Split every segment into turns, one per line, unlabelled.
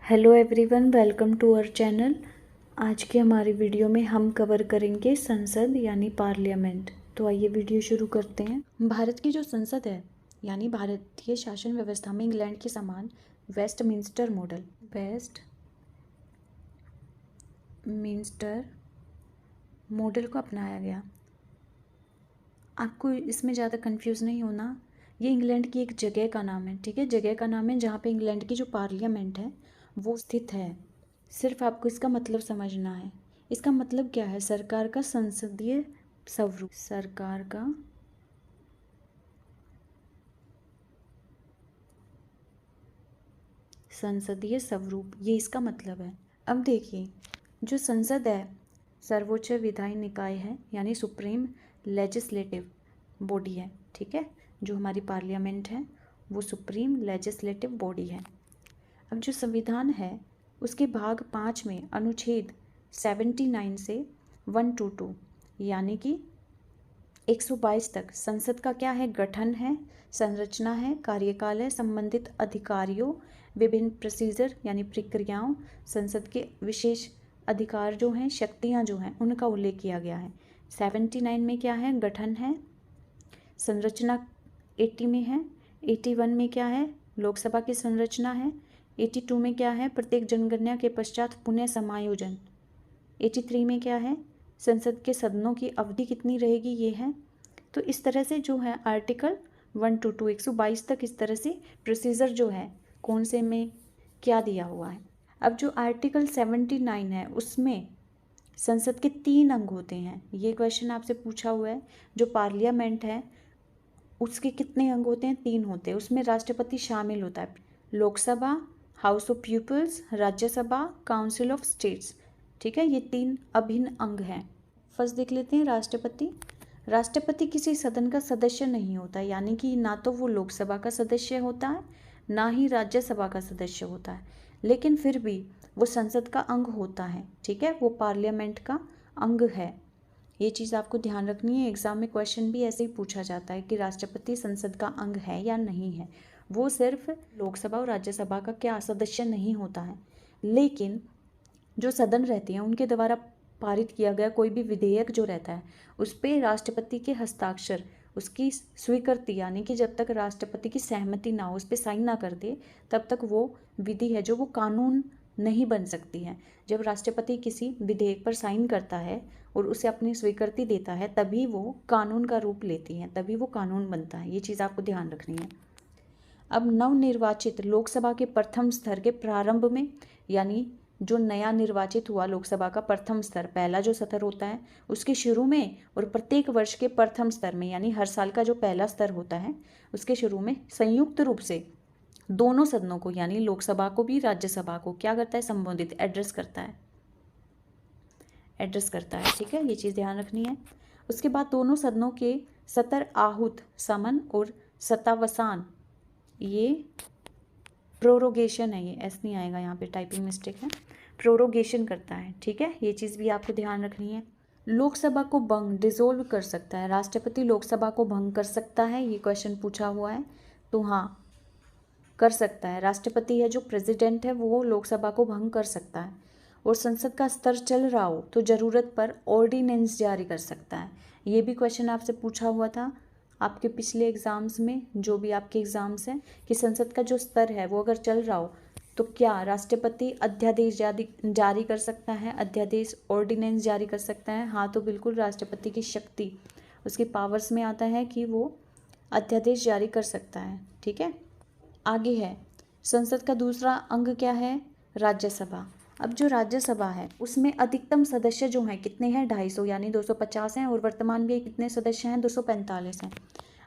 Hello everyone, welcome to our channel. आज के हमारी वीडियो में हम कवर करेंगे संसद यानी पार्लियामेंट। तो आइए वीडियो शुरू करते हैं। भारत की जो संसद है यानी भारतीय शासन व्यवस्था में इंग्लैंड के समान वेस्टमिंस्टर मॉडल को अपनाया गया। आपको इसमें ज़्यादा कंफ्यूज नहीं होना, ये इंग्लैंड की एक जगह का नाम है। ठीक है, जगह का नाम है जहाँ पे इंग्लैंड की जो पार्लियामेंट है वो स्थित है। सिर्फ आपको इसका मतलब समझना है। इसका मतलब क्या है? सरकार का संसदीय स्वरूप। सरकार का संसदीय स्वरूप, ये इसका मतलब है। अब देखिए, जो संसद है सर्वोच्च विधायी निकाय है यानी सुप्रीम लेजिस्लेटिव बॉडी है। ठीक है, जो हमारी पार्लियामेंट है वो सुप्रीम लेजिस्लेटिव बॉडी है। अब जो संविधान है उसके भाग 5 में अनुच्छेद 79 से 122 यानी कि 122 तक संसद का क्या है? गठन है, संरचना है, कार्यकाल है, संबंधित अधिकारियों, विभिन्न प्रोसीजर यानी प्रक्रियाओं, संसद के विशेष अधिकार जो हैं, शक्तियां जो हैं, उनका उल्लेख किया गया है। 79 में क्या है? गठन है। संरचना 80 में है। 81 में क्या है? लोकसभा की संरचना है। 82 में क्या है? प्रत्येक जनगणना के पश्चात पुनः समायोजन। 83 में क्या है? संसद के सदनों की अवधि कितनी रहेगी, ये है। तो इस तरह से जो है आर्टिकल 122 122 तक इस तरह से प्रोसीजर जो है कौन से में क्या दिया हुआ है। अब जो आर्टिकल 79 है उसमें संसद के 3 अंग होते हैं। ये क्वेश्चन आपसे पूछा हुआ है। जो पार्लियामेंट है उसके कितने अंग होते हैं? 3 होते हैं। उसमें राष्ट्रपति शामिल होता है। Lok Sabha, house of peoples, Rajya Sabha, council of states. ठीक है, ये 3 अभिन्न अंग हैं। फर्स्ट देख लेते हैं राष्ट्रपति। राष्ट्रपति किसी सदन का सदस्य नहीं होता, यानी कि ना तो वो लोकसभा का सदस्य होता है ना ही राज्यसभा का सदस्य होता है, लेकिन फिर भी वो संसद का अंग होता है। ठीक है, वो पार्लियामेंट का अंग है। ये चीज़ आपको ध्यान रखनी है। एग्जाम में क्वेश्चन भी ऐसे ही पूछा जाता है कि राष्ट्रपति संसद का अंग है या नहीं है। वो सिर्फ लोकसभा और राज्यसभा का क्या सदस्य नहीं होता है, लेकिन जो सदन रहती हैं उनके द्वारा पारित किया गया कोई भी विधेयक जो रहता है उस पर राष्ट्रपति के हस्ताक्षर, उसकी स्वीकृति, यानी कि जब तक राष्ट्रपति की सहमति ना हो, उस पर साइन ना कर दे, तब तक वो विधि है जो वो कानून नहीं बन सकती है। जब राष्ट्रपति किसी विधेयक पर साइन करता है और उसे अपनी स्वीकृति देता है तभी वो कानून का रूप लेती है, तभी वो कानून बनता है। ये चीज़ आपको ध्यान रखनी है। अब नवनिर्वाचित लोकसभा के प्रथम स्तर के प्रारंभ में, यानी जो नया निर्वाचित हुआ लोकसभा का प्रथम स्तर, पहला जो सत्र होता है उसके शुरू में, और प्रत्येक वर्ष के प्रथम स्तर में, यानी हर साल का जो पहला स्तर होता है उसके शुरू में संयुक्त रूप से दोनों सदनों को, यानी लोकसभा को भी राज्यसभा को क्या करता है? संबोधित, एड्रेस करता है। ठीक है, ये चीज़ ध्यान रखनी है। उसके बाद दोनों सदनों के सत्र आहूत समन और सत्तावसान, ये प्रोरोगेशन है, ये एस नहीं आएगा यहाँ पे, टाइपिंग मिस्टेक है, प्रोरोगेशन करता है। ठीक है, ये चीज़ भी आपको ध्यान रखनी है। लोकसभा को भंग, डिसोल्व कर सकता है राष्ट्रपति, लोकसभा को भंग कर सकता है, ये क्वेश्चन पूछा हुआ है। तो हाँ, कर सकता है। राष्ट्रपति है जो प्रेसिडेंट है वो लोकसभा को भंग कर सकता है। और संसद का स्तर चल रहा हो तो ज़रूरत पर ऑर्डिनेंस जारी कर सकता है। ये भी क्वेश्चन आपसे पूछा हुआ था आपके पिछले एग्ज़ाम्स में, जो भी आपके एग्ज़ाम्स हैं, कि संसद का जो स्तर है वो अगर चल रहा हो तो क्या राष्ट्रपति अध्यादेश जारी कर सकता है? अध्यादेश, ऑर्डिनेंस जारी कर सकता है? हाँ, तो बिल्कुल राष्ट्रपति की शक्ति, उसकी पावर्स में आता है कि वो अध्यादेश जारी कर सकता है। ठीक है, आगे है संसद का दूसरा अंग क्या है? राज्यसभा। अब जो राज्यसभा है उसमें अधिकतम सदस्य जो हैं कितने हैं? 250, यानी 250 हैं, और वर्तमान में कितने सदस्य हैं? 245 हैं।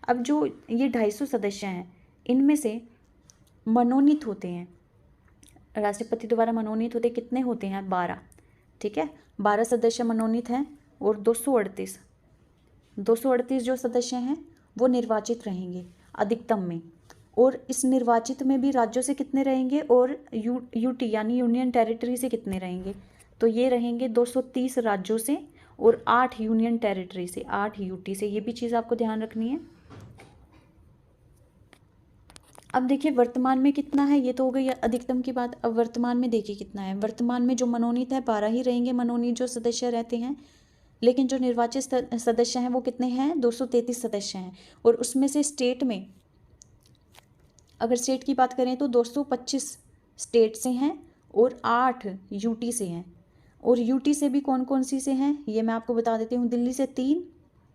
अब जो ये 250 सदस्य हैं इनमें से मनोनीत होते हैं, राष्ट्रपति द्वारा मनोनीत होते कितने होते हैं? 12। ठीक है, 12 सदस्य मनोनीत हैं, और 238 जो सदस्य हैं वो निर्वाचित रहेंगे अधिकतम में। और इस निर्वाचित में भी राज्यों से कितने रहेंगे? और यूटी यानी यूनियन टेरिटरी से कितने रहेंगे? तो ये रहेंगे 230 राज्यों से और 8 यूनियन टेरिटरी से, 8 यूटी से। ये भी चीज़ आपको ध्यान रखनी है। अब देखिए वर्तमान में कितना है, ये तो हो गई अधिकतम की बात। अब वर्तमान में देखिए कितना है। वर्तमान में जो मनोनीत है 12 ही रहेंगे, मनोनीत जो सदस्य रहते हैं, लेकिन जो निर्वाचित सदस्य हैं वो कितने हैं, 233 सदस्य हैं। और उसमें से स्टेट में अगर स्टेट की बात करें तो 225 स्टेट से हैं और 8 यूटी से हैं। और यूटी से भी कौन कौन सी से हैं ये मैं आपको बता देती हूँ। दिल्ली से 3,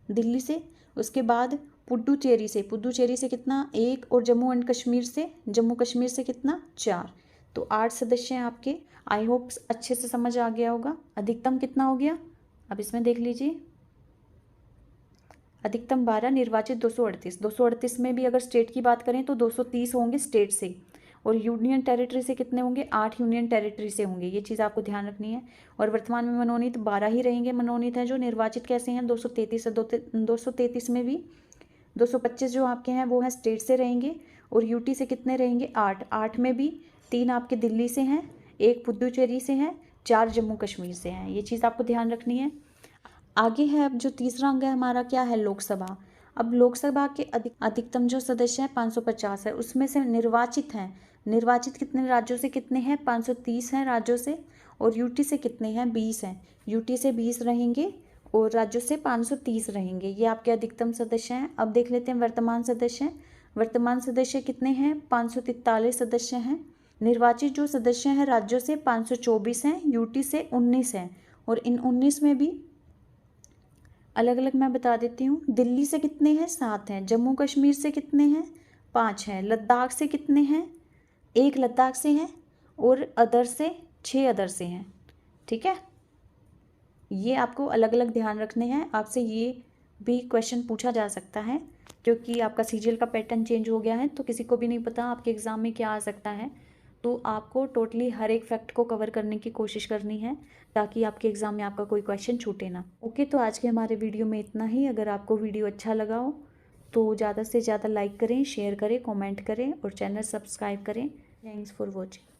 दिल्ली से, उसके बाद पुडुचेरी से, पुडुचेरी से कितना 1, और जम्मू एंड कश्मीर से, जम्मू कश्मीर से कितना 4। तो 8 सदस्य हैं आपके। आई होप अच्छे से समझ आ गया होगा। अधिकतम कितना हो गया, अब इसमें देख लीजिए। अधिकतम 12, निर्वाचित 238। 238 में भी अगर स्टेट की बात करें तो 230 होंगे स्टेट से, और यूनियन टेरिटरी से कितने होंगे, 8 यूनियन टेरिटरी से होंगे। ये चीज़ आपको ध्यान रखनी है। और वर्तमान में मनोनीत 12 ही रहेंगे, मनोनीत हैं। जो निर्वाचित कैसे हैं 233 है। 233 में भी 225 जो आपके हैं वो हैं स्टेट से रहेंगे, और यूटी से कितने रहेंगे 8। 8 में भी 3 आपके दिल्ली से हैं, 1 पुडुचेरी से हैं, 4 जम्मू कश्मीर से हैं। ये चीज़ आपको ध्यान रखनी है। आगे है अब जो तीसरा अंग है हमारा क्या है, लोकसभा। अब लोकसभा के अधिकतम जो सदस्य हैं 550 है। उसमें से निर्वाचित हैं, निर्वाचित कितने राज्यों से कितने हैं, 530 हैं राज्यों से। और यूटी से कितने हैं, 20 हैं। यूटी से 20 रहेंगे और राज्यों से 530 रहेंगे। ये आपके अधिकतम सदस्य हैं। अब देख लेते हैं वर्तमान सदस्य। वर्तमान सदस्य कितने हैं, 543 सदस्य हैं। निर्वाचित जो सदस्य हैं राज्यों से 524 हैं, यूटी से 19 हैं। और इन 19 में भी अलग अलग मैं बता देती हूँ। दिल्ली से कितने हैं, 7 हैं। जम्मू कश्मीर से कितने हैं, 5 हैं। लद्दाख से कितने हैं, 1 लद्दाख से हैं। और अदर से 6 अदर से हैं। ठीक है, ये आपको अलग अलग ध्यान रखने हैं। आपसे ये भी क्वेश्चन पूछा जा सकता है, क्योंकि आपका सीजीएल का पैटर्न चेंज हो गया है, तो किसी को भी नहीं पता आपके एग्ज़ाम में क्या आ सकता है। तो आपको टोटली हर एक फैक्ट को कवर करने की कोशिश करनी है, ताकि आपके एग्ज़ाम में आपका कोई क्वेश्चन छूटे ना। ओके, तो आज के हमारे वीडियो में इतना ही। अगर आपको वीडियो अच्छा लगा हो तो ज़्यादा से ज़्यादा लाइक करें, शेयर करें, कमेंट करें और चैनल सब्सक्राइब करें। Thanks for watching.